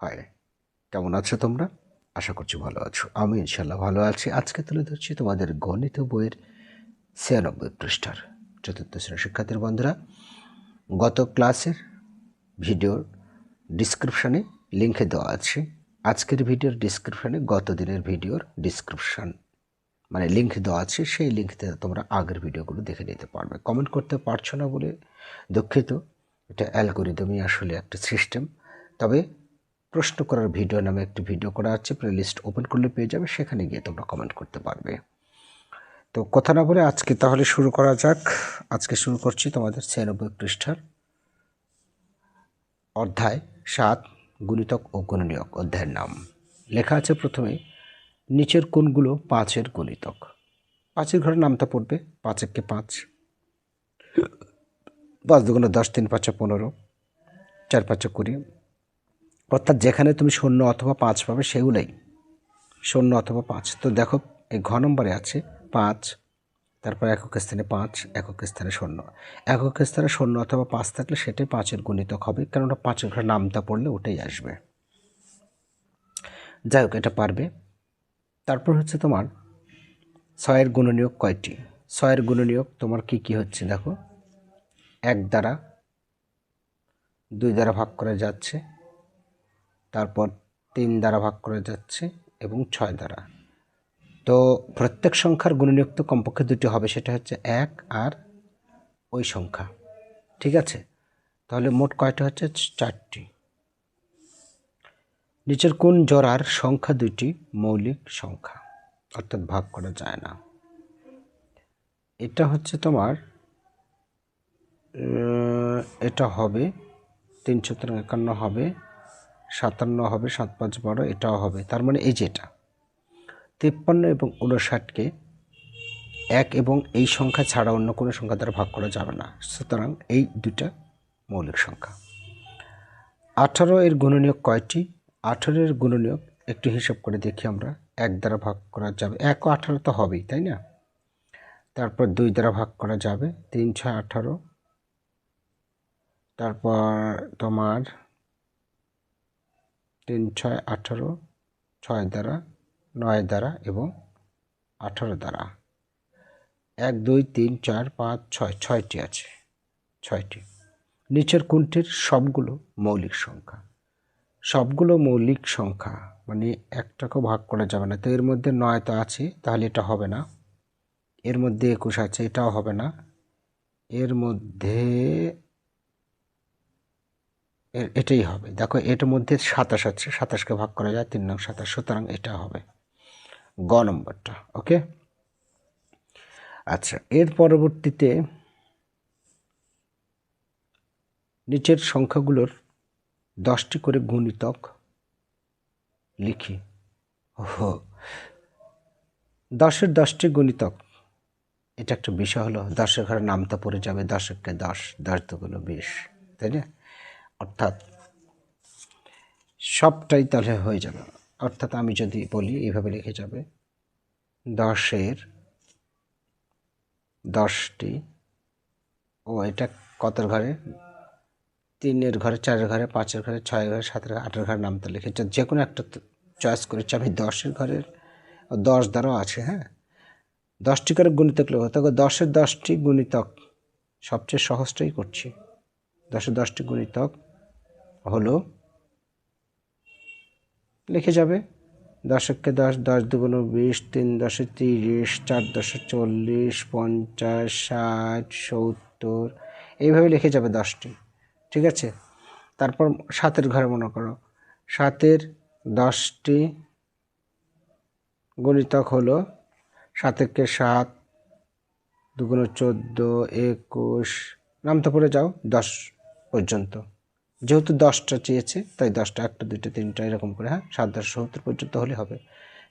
হয়। কেমন আছো তোমরা? আশা করছি ভালো আছো। আমি ইনশাল্লাহ ভালো আছি। আজকে তুলে ধরছি তোমাদের গণিত বইয়ের 96 পৃষ্ঠার চতুর্থ শ্রেণীর শিক্ষার্থীর বন্ধুরা। গত ক্লাসের ভিডিওর ডিসক্রিপশানে লিঙ্কে দেওয়া আছে। আজকের ভিডিওর ডিসক্রিপশানে গত দিনের ভিডিওর ডিসক্রিপশান মানে লিঙ্ক দেওয়া আছে, সেই লিঙ্ক থেকে তোমরা আগের ভিডিওগুলো দেখে নিতে পারবে। কমেন্ট করতে পারছো না বলে দুঃখিত, এটা অ্যালগোরিদমই আসলে একটা সিস্টেম। তবে প্রশ্ন করার ভিডিও নামে একটি ভিডিও করা আছে, প্লেলিস্ট ওপেন করলে পেয়ে যাবে, সেখানে গিয়ে তোমরা কমেন্ট করতে পারবে। তো কথা না বলে আজকে তাহলে শুরু করা যাক। আজকে শুরু করছি তোমাদের 96 পৃষ্ঠার অধ্যায় 7 গুণিতক ও গুণনীয়ক অধ্যায়ের নাম। লেখা আছে প্রথমে, নিচের কোনগুলো 5-এর গুণিতক? 5-এর ঘরে নামটা পড়বে। 5 একে 5, 5 দুগুণে 10, 3 5 15, 4 5 20। অর্থাৎ যেখানে তুমি 0 অথবা 5 পাবে সেগুলোই 0 অথবা 5। তো দেখো এই ঘ নম্বরে আছে 5, তারপর একক স্থানে 5, একক স্থানে 0। একক স্থানে 0 অথবা 5 থাকলে সেটাই 5-এর গুণিতক হবে, কারণ ওটা 5-এর ঘরে নামটা পড়লে ওটাই আসবে। যাই হোক, এটা পারবে। তারপর হচ্ছে তোমার 6-এর গুণনীয়ক কয়টি? 6-এর গুণনীয়ক তোমার কি কি হচ্ছে দেখো, 1 দ্বারা, 2 দ্বারা ভাগ করা যাচ্ছে, তারপর 3 দ্বারা ভাগ করা যাচ্ছে এবং 6 দ্বারা। তো প্রত্যেক সংখ্যার গুণনীয়ক তো কমপক্ষে 2টি হবে, সেটা হচ্ছে 1 আর ওই সংখ্যা। ঠিক আছে, তাহলে মোট কয়টা হচ্ছে? 4টি। নিচের কোন জোড়ার সংখ্যা 2টি মৌলিক সংখ্যা, অর্থাৎ ভাগ করা যায় না? এটা হচ্ছে তোমার এটা হবে 351 হবে, 57 হবে, 7 5 12, এটাও হবে। তার মানে এই যে এটা 53 এবং 59কে 1 এবং এই সংখ্যা ছাড়া অন্য কোনো সংখ্যা দ্বারা ভাগ করা যাবে না, সুতরাং এই দুটা মৌলিক সংখ্যা। 18-এর গুণনীয়ক কয়টি? 18-এর গুণনীয়ক একটু হিসাব করে দেখি আমরা। 1 দ্বারা ভাগ করা যাবে, 1 ও 18 তো হবেই, তাই না? তারপর 2 দ্বারা ভাগ করা যাবে, 3 6 18। তারপর তোমার 3 6 18, 6 দ্বারা, 9 দ্বারা এবং 18 দ্বারা। 1 2 3 4 5 6, 6টি আছে, 6টি। নিচের কোনটির সবগুলো মৌলিক সংখ্যা? সবগুলো মৌলিক সংখ্যা মানে একটাকেও ভাগ করা যাবে না। তো এর মধ্যে 9 তো আছে, তাহলে এটা হবে না। এর মধ্যে 21 আছে, এটাও হবে না। এর মধ্যে এটাই হবে। দেখো এটার মধ্যে 27 আছে, 27কে ভাগ করা যায়, 3 নং 27, সুতরাং এটা হবে গ নম্বরটা। ওকে, আচ্ছা। এর পরবর্তীতে নিচের সংখ্যাগুলোর 10টি করে গুণিতক লিখি। ওহো, 10-এর 10টি গুণিতক, এটা একটা বিষয় হলো। 10-এর ঘরে নামটা পড়ে যাবে, 10 একে 10, 10 দুগুণ 20, তাই না? অর্থাৎ সবটাই তাহলে হয়ে যাবে। অর্থাৎ আমি যদি বলি এইভাবে লিখে যাবে, 10-এর 10টি, ও এটা কতের ঘরে? 3-এর ঘরে, 4-এর ঘরে, 5-এর ঘরে, 6-এর ঘরে, 7-এর ঘরে, 8-এর ঘরে নামটা লিখে যে কোনো একটা চয়েস করেছি আমি। 10-এর ঘরের 10 দ্বারাও আছে, হ্যাঁ, 10টি করে গুণিতক লিখব। তবে 10-এর 10টি গুণিতক সবচেয়ে সহজটাই করছি। 10-এর 10টি গুণিতক হলো, লিখে যাবে 10 একে 10, 10 দুগুণ 20, 3 10 30, 4 10 40, 50, 60, 70, এইভাবে লিখে যাবে 10টি। ঠিক আছে, তারপর 7-এর ঘরে মনে করো, 7-এর 10টি গুণিতক হলো 7 একে 7, দুগুণ 14, 21, নামতে পড়ে যাও 10 পর্যন্ত। যেহেতু 10টা চেয়েছে তাই 10টা, 1টা 2টা 3টা এরকম করে, হ্যাঁ, 7 10 70 পর্যন্ত হলে হবে।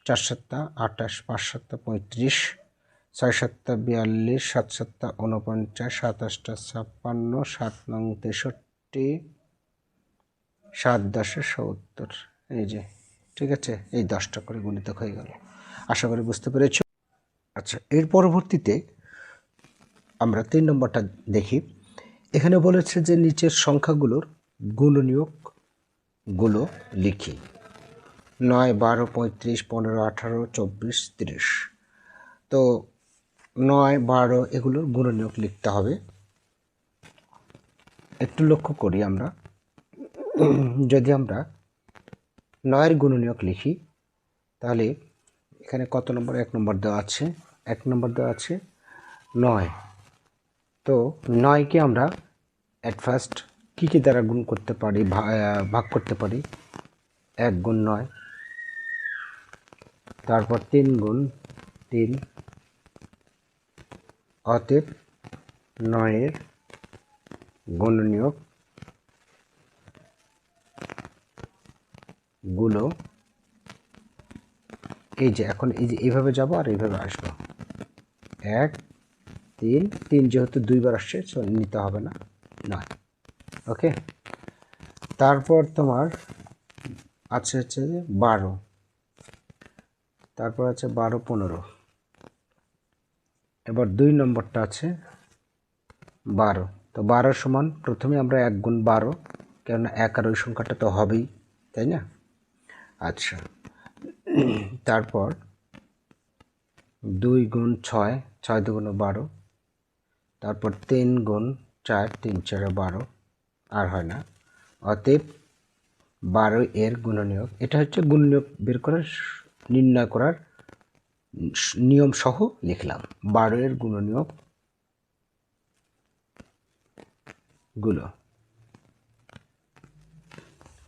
4 7 28, 5 7 35, 6 7 42, 7 7 49, 7 8 56, 7 9 63, 7 10 70, এই যে। ঠিক আছে, এই 10টা করে গুণিতক হয়ে গেল। আশা করি বুঝতে পেরেছ। আচ্ছা, এর পরবর্তীতে আমরা 3 নম্বরটা দেখি। এখানে বলেছে যে নিচের সংখ্যাগুলোর গুণনীয়ক গুলো লিখি। 9, 12, 35, 15, 18, 24, 30। তো 9, 12 এগুলোর গুণনীয়ক লিখতে হবে। একটু লক্ষ্য করি আমরা, যদি আমরা 9-এর গুণনীয়ক লিখি তাহলে এখানে কত নম্বর? 1 নম্বর দেওয়া আছে, 1 নম্বর দেওয়া আছে 9। তো 9কে আমরা অ্যাট ফার্স্ট কী দ্বারা গুণ করতে পারি, ভাগ করতে পারি? 1 গুণ 9, তারপর 3 গুণ 3। অতএব 9-এর গুণনীয়ক গুলো এই যে, এখন এই যে এইভাবে যাব আর এইভাবে আসবো। 1, 3, 3 যেহেতু 2বার আসছে নিতে হবে না, 9। ওকে, তারপর তোমার আছে হচ্ছে যে 12, তারপর আছে 12, 15। এবার 2 নম্বরটা আছে 12। তো 12 সমান, প্রথমে আমরা 1 গুণ 12, কেননা 1 আর ওই সংখ্যাটা তো হবেই, তাই না? আচ্ছা, তারপর 2 গুণ 6, 6 দুগুণে 12। তারপর 3 গুণ 4, 3 4 12, আর হয় না। অতএব 12 এর গুণনীয়ক, এটা হচ্ছে গুণনীয়ক বের করার, নির্ণয় করার নিয়ম সহ লিখলাম। 12 এর গুণনীয়ক গুলো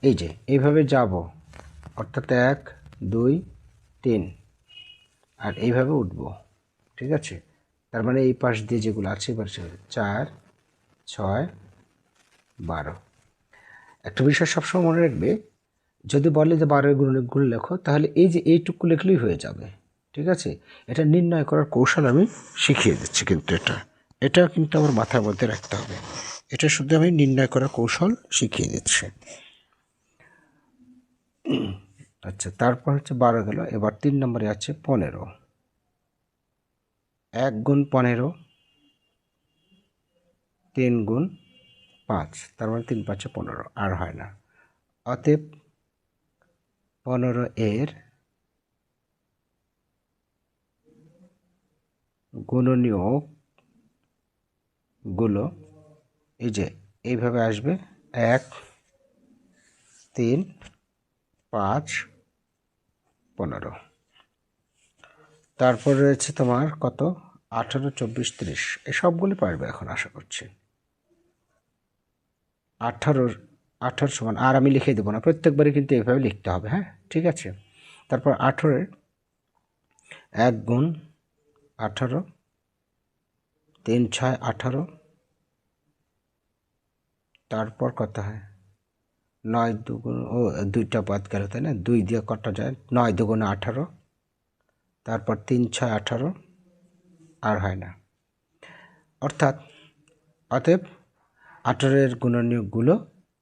এই যে এইভাবে যাব, অর্থাৎ 1, 2, 3, আর এইভাবে উঠব। ঠিক আছে, তার মানে এই পাশ দিয়ে যেগুলো আছে এবার 4, 6, 12। একটা বিষয় সবসময় মনে রাখবে, যদি বলে যে 12 এর গুণনীয়কগুলো লেখো, তাহলে এই যে এইটুকু লিখলেই হয়ে যাবে। ঠিক আছে, এটা নির্ণয় করার কৌশল আমি শিখিয়ে দিচ্ছি, কিন্তু এটা কিন্তু আমার মাথার মধ্যে রাখতে হবে। এটা শুধু আমি নির্ণয় করার কৌশল শিখিয়ে দিচ্ছি। আচ্ছা, তারপর হচ্ছে 12 গেল। এবার 3 নম্বরে আছে 15। 1 গুণ 15, 3 গুণ 5, তার মানে 3 5 15, আর হয় না। অতএব 15 এর গুণনীয়ক গুলো এই যে এইভাবে আসবে, 1, 3, 5, 15। তারপর রয়েছে তোমার কত? 18, 24, 30। এই সবগুলি পারবে এখন আশা করছি। 18 সমান, আর আমি লিখে দেবো না, প্রত্যেকবারই কিন্তু এইভাবে লিখতে হবে। হ্যাঁ, ঠিক আছে। তারপর 18 1 গুণ 18, 3 6 18। তারপর কত হয়? 9 দুগুণ, ও 2টা বাদ গেল, তাই না? 2 দিয়ে কটা যায়? 9 দুগুণে 18, তারপর 3 6 18, আর হয় না। অতএব 18 এর গুণনীয়কগুলো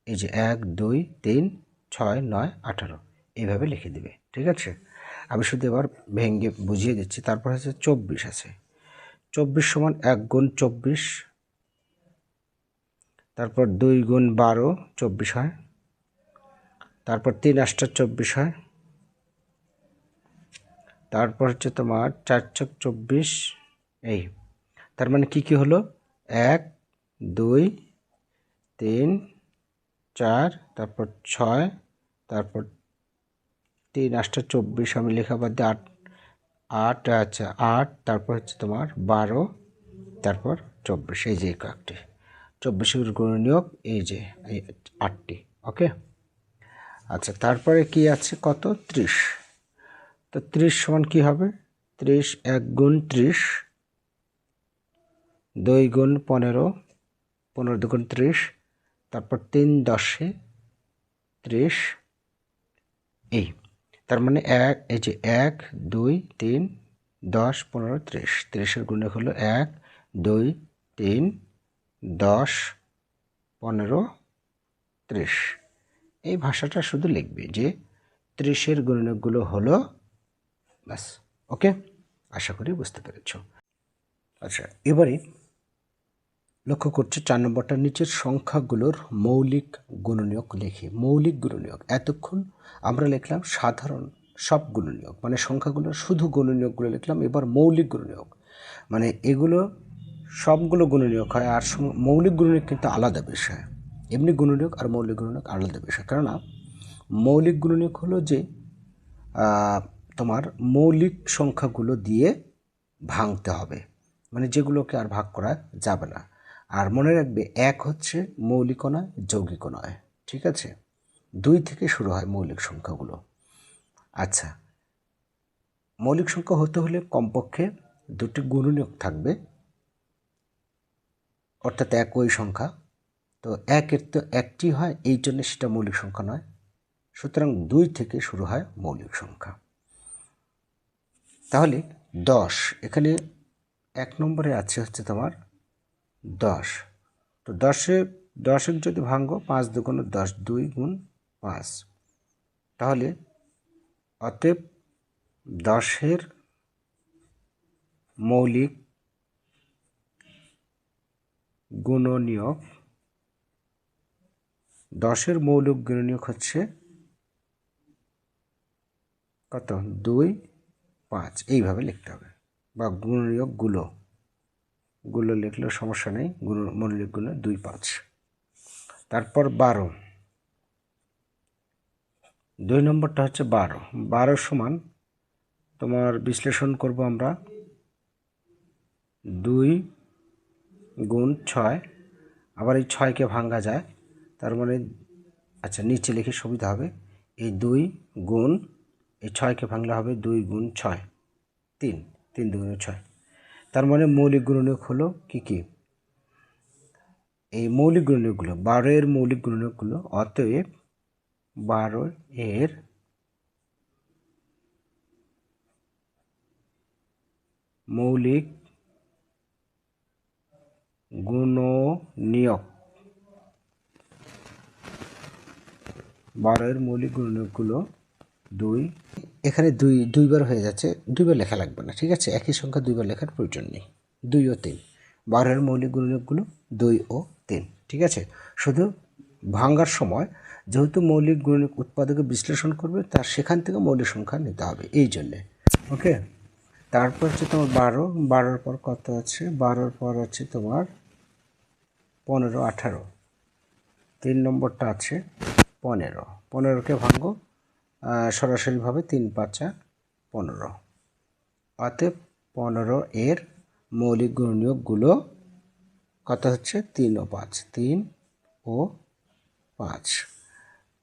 এই যে 1 2 3 6 9 18 এইভাবে লিখে দিবে। ঠিক আছে, আমি শুধু এবার ভেঙে বুঝিয়ে দিচ্ছি। তারপর হচ্ছে 24 আছে। 24 সমান 1 গুণ 24, তারপর 2 গুণ 12, 24 হয়। তারপর 3 8 24 হয়। তারপর হচ্ছে তোমার 4 6 24। এই, তার মানে কি হলো? 1 2 3 4, তারপর 6, তারপর 3 8 24, আমি লেখা বাদ দিয়ে 8 আচ্ছা 8, তারপর হচ্ছে তোমার 12, তারপর 24। এই যে কয়েকটি 24-এর গুণনীয়ক এই যে এই 8টি। ওকে, আচ্ছা, তারপরে কি আছে? কত? 30। তো 30 সমান কি হবে? 30 1 গুণ 30, 2 গুণ 15, 15 দুগুণ 30, তারপর 3 10 30। এই, তার মানে এই যে 1 2 3 10 15 30, 30-এর গুণনীয়ক হলো 1 2 3 10 15 30। এই ভাষাটা শুধু লিখবে যে 30-এর গুণনীয়কগুলো হলো, ব্যাস। ওকে, আশা করি বুঝতে পেরেছ। আচ্ছা, এবারে লক্ষ্য করছে 4 নম্বরটার নিচের সংখ্যাগুলোর মৌলিক গুণনীয়ক লিখি। মৌলিক গুণনীয়ক, এতক্ষণ আমরা লিখলাম সাধারণ সব গুণনীয়ক, মানে সংখ্যাগুলোর শুধু গুণনীয়কগুলো লিখলাম। এবার মৌলিক গুণনীয়ক, মানে এগুলো সবগুলো গুণনীয়ক হয়, আর মৌলিক গুণনীয়ক কিন্তু আলাদা বিষয়। এমনি গুণনীয়ক আর মৌলিক গুণনীয়ক আলাদা বিষয়। কেননা মৌলিক গুণনীয়ক হলো যে তোমার মৌলিক সংখ্যাগুলো দিয়ে ভাঙতে হবে, মানে যেগুলোকে আর ভাগ করা যাবে না। আর মনে রাখবে, 1 হচ্ছে মৌলিকও নয়, যৌগিকও নয়, ঠিক আছে? 2 থেকে শুরু হয় মৌলিক সংখ্যাগুলো। আচ্ছা, মৌলিক সংখ্যা হতে হলে কমপক্ষে 2টি গুণনীয়ক থাকবে, অর্থাৎ একই সংখ্যা। তো 1-এর তো 1টি হয়, এই জন্য সেটা মৌলিক সংখ্যা নয়। সুতরাং 2 থেকে শুরু হয় মৌলিক সংখ্যা। তাহলে 10, এখানে 1 নম্বরে আছে হচ্ছে তোমার 10। তো 10 যদি ভাঙো, 5 দুগুণে 10, 2 গুণ 5। তাহলে অতএব 10-এর মৌলিক গুণনীয়ক, 10-এর মৌলিক গুণনীয়ক হচ্ছে কত? 2, 5, এইভাবে লিখতে হবে। বা গুণনীয়কগুলো লিখলেও সমস্যা নেই, মৌলিকগুলো 2, 5। তারপর 12, 2 নম্বরটা হচ্ছে 12। 12 সমান তোমার বিশ্লেষণ করব আমরা 2 গুণ 6। আবার এই 6কে ভাঙা যায়, তার মানে আচ্ছা নিচে লিখে সুবিধা হবে। এই 2 গুণ এই 6কে ভাঙলে হবে 2 গুণ 6, 3, 3 দুগুণে 6। তার মানে মৌলিক গুণনীয়ক হলো কি কি? এই মৌলিক গুণনীয়কগুলো 12-এর মৌলিক গুণনীয়কগুলো। অতএব 12-এর মৌলিক গুণনীয়ক, 12-এর মৌলিক গুণনীয়কগুলো 2। এখানে 2বার হয়ে যাচ্ছে, 2বার লেখা লাগবে না, ঠিক আছে? একই সংখ্যা 2বার লেখার প্রয়োজন নেই। 2 ও 3, 12-এর মৌলিক গুণনীয়কগুলো 2 ও 3, ঠিক আছে? শুধু ভাঙার সময় যেহেতু মৌলিক গুণনীয়ক উৎপাদকে বিশ্লেষণ করবে, তার সেখান থেকে মৌলিক সংখ্যা নিতে হবে, এই জন্যে। ওকে, তারপর হচ্ছে তোমার 12-র পর কত আছে? 12-র পর আছে তোমার 15, 18। 3 নম্বরটা আছে 15। 15কে ভাঙো সরাসরিভাবে, 3 5 15। অতএব 15-এর মৌলিক গুণনীয়কগুলো কত হচ্ছে? 3 ও 5, 3 ও 5।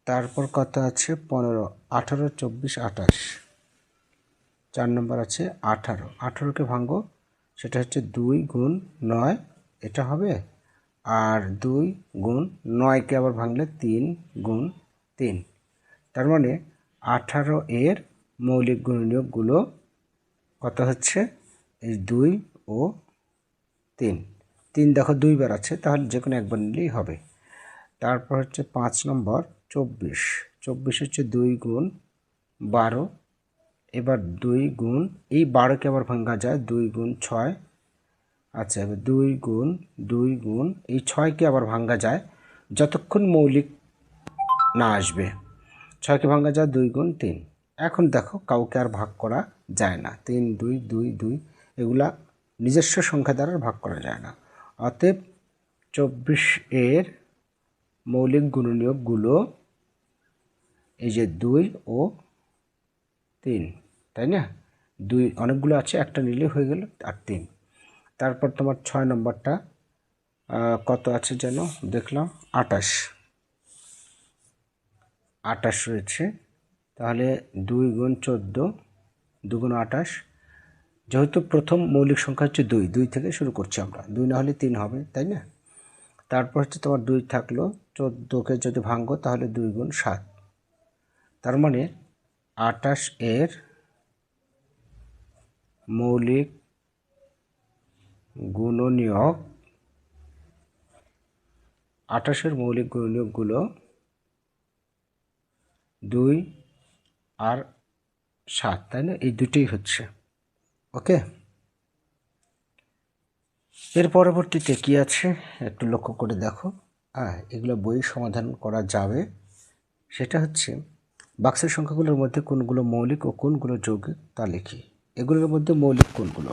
তারপর কত আছে? 15, 18, 24, 28। 4 নম্বর আছে 18। 18কে ভাঙো, সেটা হচ্ছে 2 গুণ 9, এটা হবে। আর 2 গুণ 9কে আবার ভাঙলে 3 গুণ 3। তার মানে 18-এর মৌলিক গুণনীয়কগুলো কত হচ্ছে? এই 2 ও 3। 3 দেখো 2বার আছে, তাহলে যে কোনো একবার নিলেই হবে। তারপর হচ্ছে 5 নম্বর 24। 24 হচ্ছে 2 গুণ 12। এবার 2 গুণ এই 12কে আবার ভাঙা যায়, 2 গুণ 6। আচ্ছা, এবার 2 গুণ এই 6কে আবার ভাঙা যায় যতক্ষণ মৌলিক না আসবে। 6কে ভাঙা যায় 2 গুণ 3। এখন দেখো কাউকে আর ভাগ করা যায় না, 3, 2, 2, 2, এগুলা নিজস্ব সংখ্যা দ্বারা ভাগ করা যায় না। অতএব 24-এর মৌলিক গুণনীয়কগুলো এই যে 2 ও 3, তাই না? 2 অনেকগুলো আছে, একটা নিলে হয়ে গেল, আর 3। তারপর তোমার 6 নম্বরটা কত আছে যেন দেখলাম? 28। 28 রয়েছে। তাহলে 2 গুণ 14, 2 গুণ 28। যেহেতু প্রথম মৌলিক সংখ্যা হচ্ছে 2, 2 থেকে শুরু করছি আমরা, 2 না হলে 3 হবে, তাই না? তারপর হচ্ছে তোমার 2 থাকলো, 14কে যদি ভাঙো তাহলে 2 গুণ 7। তার মানে 28-এর মৌলিক গুণনীয়ক, 28-এর মৌলিক গুণনীয়কগুলো 2 আর 7, তাই না? এই দুটোই হচ্ছে। ওকে, এর পরবর্তীতে কি আছে একটু লক্ষ্য করে দেখো। এগুলো বই সমাধান করা যাবে। সেটা হচ্ছে বাক্সের সংখ্যাগুলোর মধ্যে কোনগুলো মৌলিক ও কোনগুলো যৌগিক তা লিখি। এগুলোর মধ্যে মৌলিক কোনগুলো,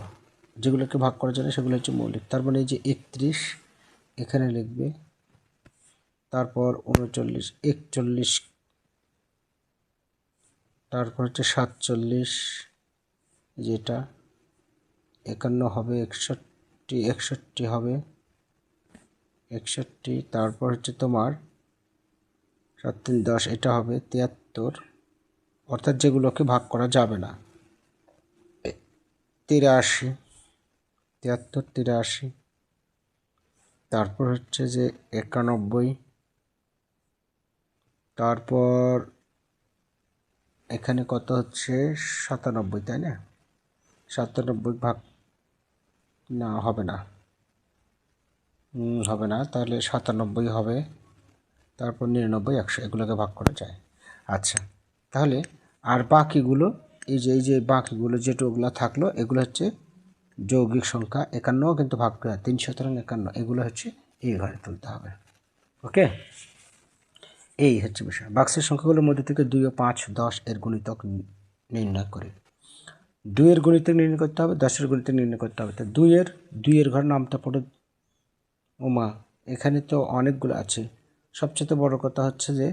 যেগুলোকে ভাগ করা যায় না সেগুলো হচ্ছে মৌলিক। তার মানে এই যে 31 এখানে লিখবে, তারপর 39, 41, তারপর হচ্ছে 47, যেটা 51 হবে, 61 হবে, 61, তারপর হচ্ছে তোমার 7 3 10, এটা হবে 73, অর্থাৎ যেগুলোকে ভাগ করা যাবে না। 83, 73, 83, তারপর হচ্ছে যে 91, তারপর এখানে কত হচ্ছে 97, তাই না? 97 ভাগ না, হবে না, হবে না, তাহলে 97 হবে, তারপর 99, 100, এগুলোকে ভাগ করা যায়। আচ্ছা, তাহলে আর বাকিগুলো এই যে বাকিগুলো যেটুকুগুলো থাকলো এগুলো হচ্ছে যৌগিক সংখ্যা। 51 কিন্তু ভাগ করা 3, সুতরাং 51 এগুলো হচ্ছে এই ঘরে তুলতে হবে। ওকে, এই হচ্ছে বিষয়। বাক্সের সংখ্যাগুলোর মধ্যে থেকে 2 ও 5, 10 এর গুণিতক নির্ণয় করে। 2 এর গুণিতক নির্ণয় করতে হবে, 10 এর গুণিতক নির্ণয় করতে হবে। তো 2 এর ঘর নামটা পড়ে, ওমা এখানে তো অনেকগুলো আছে। সবচেয়ে বড় কথা হচ্ছে যে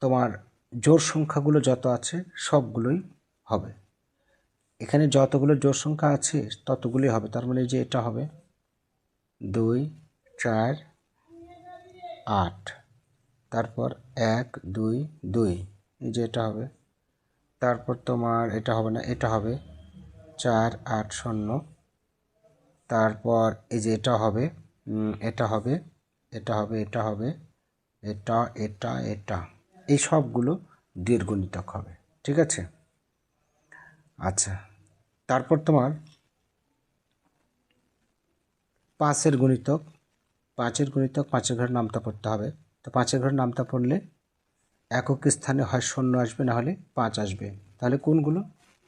তোমার জোড় সংখ্যাগুলো যত আছে সবগুলোই হবে। এখানে যতগুলো জোড় সংখ্যা আছে ততগুলোই হবে। তার মানে যে এটা হবে 2 4 8, তারপর 1 2 2, এই যে এটা হবে। তারপর তোমার এটা হবে না, এটা হবে 4 8 0, তারপর এই যে এটা হবে, এটা হবে, এটা হবে, এটা হবে, এটা এটা এটা, এই সবগুলো 2 এর গুণিতক হবে। ঠিক আছে। আচ্ছা, তারপর তোমার 5 এর গুণিতক, 5 এর গুণিতক 5 এর ঘরে নামতা পড়তে হবে। তো 5 এর ঘরে নামতা পড়লে একক স্থানে হয় 0 আসবে, না হলে 5 আসবে। তাহলে কোনগুলো?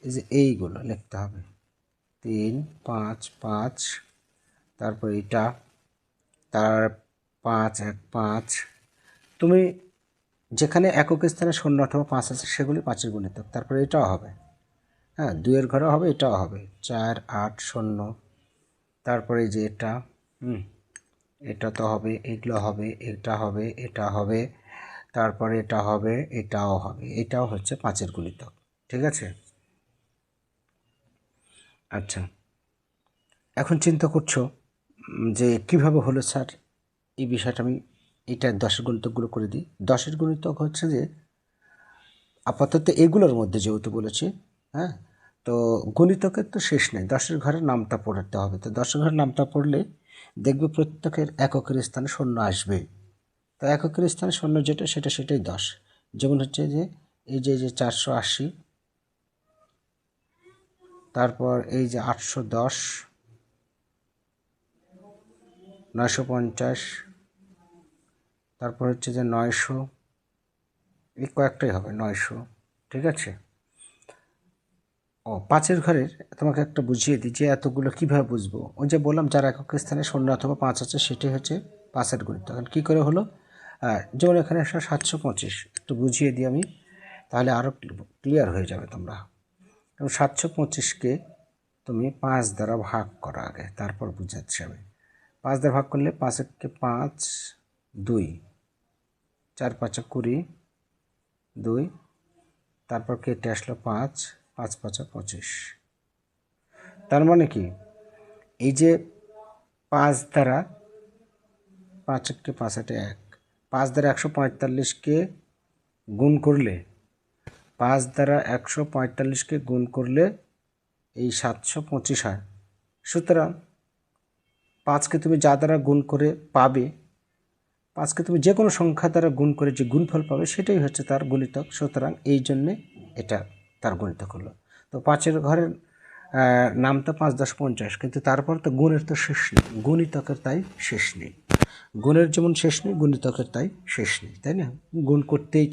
এই যে এইগুলো লিখতে হবে, 3 5 5, তারপর এটা, তার 5 1 5। তুমি যেখানে একক স্থানে 0 অথবা 5 আছে সেগুলি 5 এর গুণিতক। তারপরে এটাও হবে, হ্যাঁ 2 এর ঘরেও হবে, এটাও হবে 4 8 0। তারপরে যে এটা, এটা তো হবে, এগুলো হবে, এটা হবে, এটা হবে, তারপরে এটা হবে, এটাও হবে, এটাও হচ্ছে 5 এর গুণিতক। ঠিক আছে। আচ্ছা, এখন চিন্তা করছো যে কিভাবে হলো স্যার, এই বিষয়টা আমি এটা 10 এর গুণিতকগুলো করে দিই। 10 এর গুণিতক হচ্ছে যে আপাতত এগুলোর মধ্যে যেহেতু বলেছি, হ্যাঁ, তো গণিতকের তো শেষ নেই, 10 এর ঘরের নামটা পড়তে হবে। তো 10 এর ঘরের নামটা পড়লে দেখবে প্রত্যেকের এককের স্থানে 0 আসবে। তো এককের স্থানে 0 যেটা সেটাই 10। যেমন হচ্ছে যে এই যে 480, তারপর এই যে 810, 950, তারপর হচ্ছে যে 900, এই কয়েকটাই হবে 900। ঠিক আছে। 5 এর ঘরের তোমাকে একটা বুঝিয়ে দিই যে এতগুলো কীভাবে বুঝবো। ওই যে বললাম যার একক স্থানে 0 অথবা 5 আছে সেটাই হচ্ছে 5 এর গুণিতক। তখন কী করে হলো? যেমন এখানে 725, একটু বুঝিয়ে দিই আমি, তাহলে আরও ক্লিয়ার হয়ে যাবে তোমরা। এবং 725কে তুমি 5 দ্বারা ভাগ করো আগে, তারপর বুঝাচ্ছি আমি। 5 দ্বারা ভাগ করলে 5 1 5 2, 4 5 20 2, তারপর কেটে আসলো 5 5 5 25। তার মানে কি, এই যে 5 দ্বারা 5 1 5 8 1, 5 দ্বারা 145কে গুণ করলে, 5 দ্বারা 145কে গুণ করলে এই 725 হয়। সুতরাং 5কে তুমি যা দ্বারা গুণ করে পাবে, 5কে তুমি যে কোনো সংখ্যা দ্বারা গুণ করে যে গুণফল পাবে সেটাই হচ্ছে তার গুণিতক। সুতরাং এই জন্যে এটা তার গুণিতক হলো। তো 5 এর ঘরের নামটা 5 10 50, কিন্তু তারপর তো গুণের তো শেষ নেই, গুণিতকের তাই শেষ নেই। গুণের যেমন শেষ নেই, গুণিতকের তাই শেষ নেই, তাই না? গুণ করতেই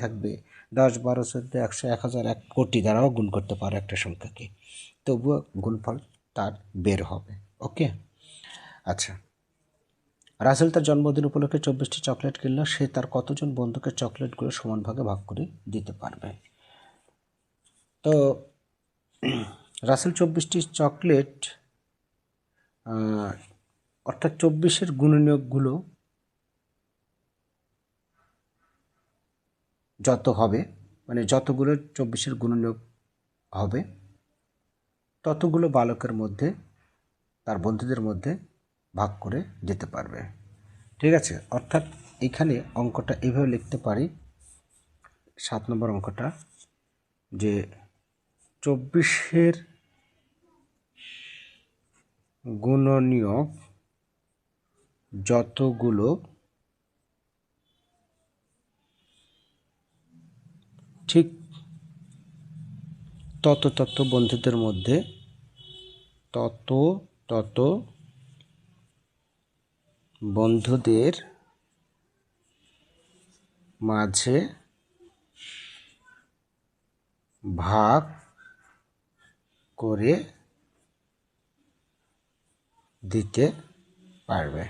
থাকবে 10 12 14 100 1000 1 কোটি দ্বারাও গুণ করতে পারো একটা সংখ্যাকে, তবুও গুণফল তার বের হবে। ওকে, আচ্ছা, রাসেল তার জন্মদিন উপলক্ষে 24টি চকলেট কিনল, সে তার কতজন বন্ধুকে চকলেটগুলো সমান ভাগে ভাগ করে দিতে পারবে? তো রাসেল 24টি চকলেট অর্থাৎ 24-এর গুণনীয়কগুলো যত হবে, মানে যতগুলো 24-এর গুণনীয়ক হবে ততগুলো বালকের মধ্যে, তার বন্ধুদের মধ্যে ভাগ করে দিতে পারবে। ঠিক আছে, অর্থাৎ এখানে অঙ্কটা এইভাবে লিখতে পারি, 7 নম্বর অঙ্কটা, যে 24-এর গুণনীয়ক যতগুলো ঠিক তত বন্ধুদের মধ্যে তত বন্ধুদের মাঝে ভাগ করে দিতে পারবে।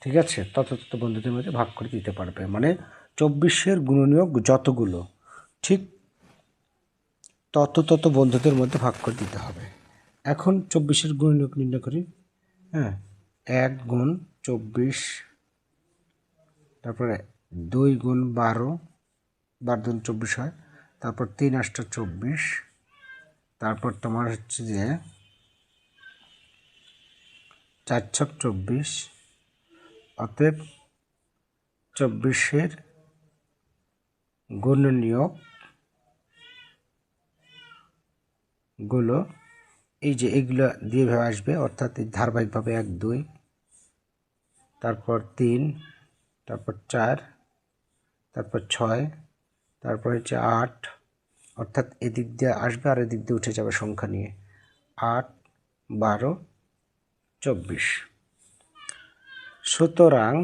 ঠিক আছে, তত বন্ধুদের মধ্যে ভাগ করে দিতে পারবে, মানে 24-এর গুণনীয়ক যতগুলো ঠিক তত বন্ধুদের মধ্যে ভাগ করে দিতে হবে। এখন 24-এর গুণনীয়ক নির্ণয় করি। হ্যাঁ, 1 গুণ 24, তারপরে 2 গুণ 12, 12 গুণ 24 হয়, তারপর 3 8 24, তারপর তোমার হচ্ছে যে 4 6 24। অতএব 24-এর গুণনীয়ক গুলো এই যে এগুলো দিয়ে ভাবে আসবে, অর্থাৎ ধারাবাহিকভাবে 1 2, তারপর 3, তারপর 4, তারপর 6, তারপর হচ্ছে 8, অর্থাৎ এদিক দিয়ে আসবে আর এদিক দিয়ে উঠে যাবে সংখ্যা নিয়ে, 8 12 24। সুতরাং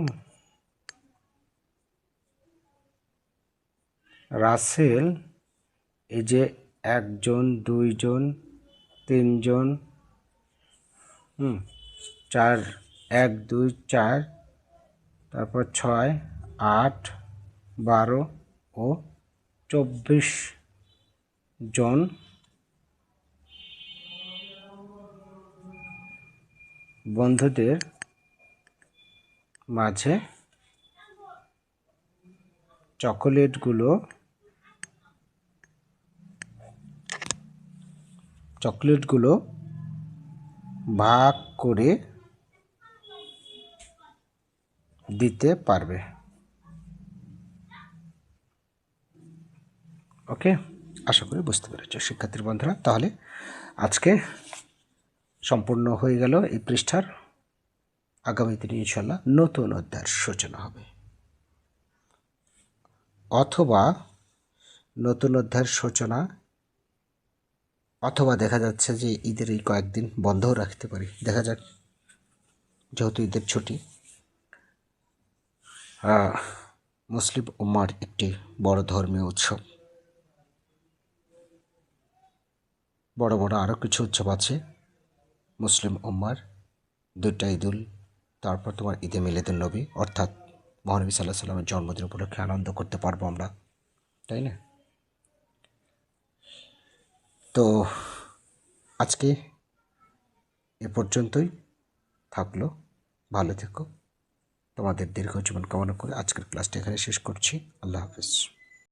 রাসেল এই যে 1 জন 2 জন 3 জন 4, 1 2 4, তারপর 6 8 12 ও 24 জন বন্ধুদের মাঝে চকোলেটগুলো ভাগ করে দিতে পারবে। ওকে, আশা করি বুঝতে পেরেছ শিক্ষার্থী বন্ধুরা। তাহলে আজকে সম্পূর্ণ হয়ে গেল এই পৃষ্ঠার। আগামী দিনে ইনশাল্লাহ নতুন অধ্যায়ের সূচনা হবে, অথবা নতুন অধ্যায়ের সূচনা, অথবা দেখা যাচ্ছে যে ঈদের এই কয়েকদিন বন্ধও রাখতে পারি, দেখা যাক, যেহেতু ঈদের ছুটি। মুসলিম উম্মার একটি বড় ধর্মীয় উৎসব, বড় আরও কিছু উৎসব আছে মুসলিম উম্মার, 2টা ঈদুল, তারপর তোমার ঈদে মিলাদুন্নবী, অর্থাৎ মহানবী সাল্লাল্লাহু আলাইহি সাল্লামের জন্মদিন উপলক্ষে আনন্দ করতে পারবো আমরা, তাই না? তো আজকে এ পর্যন্তই থাকলো, ভালো থেকো, তোমাদের দীর্ঘ জীবন কামনা করে আজকের ক্লাসটা এখানে শেষ করছি। আল্লাহ হাফেজ।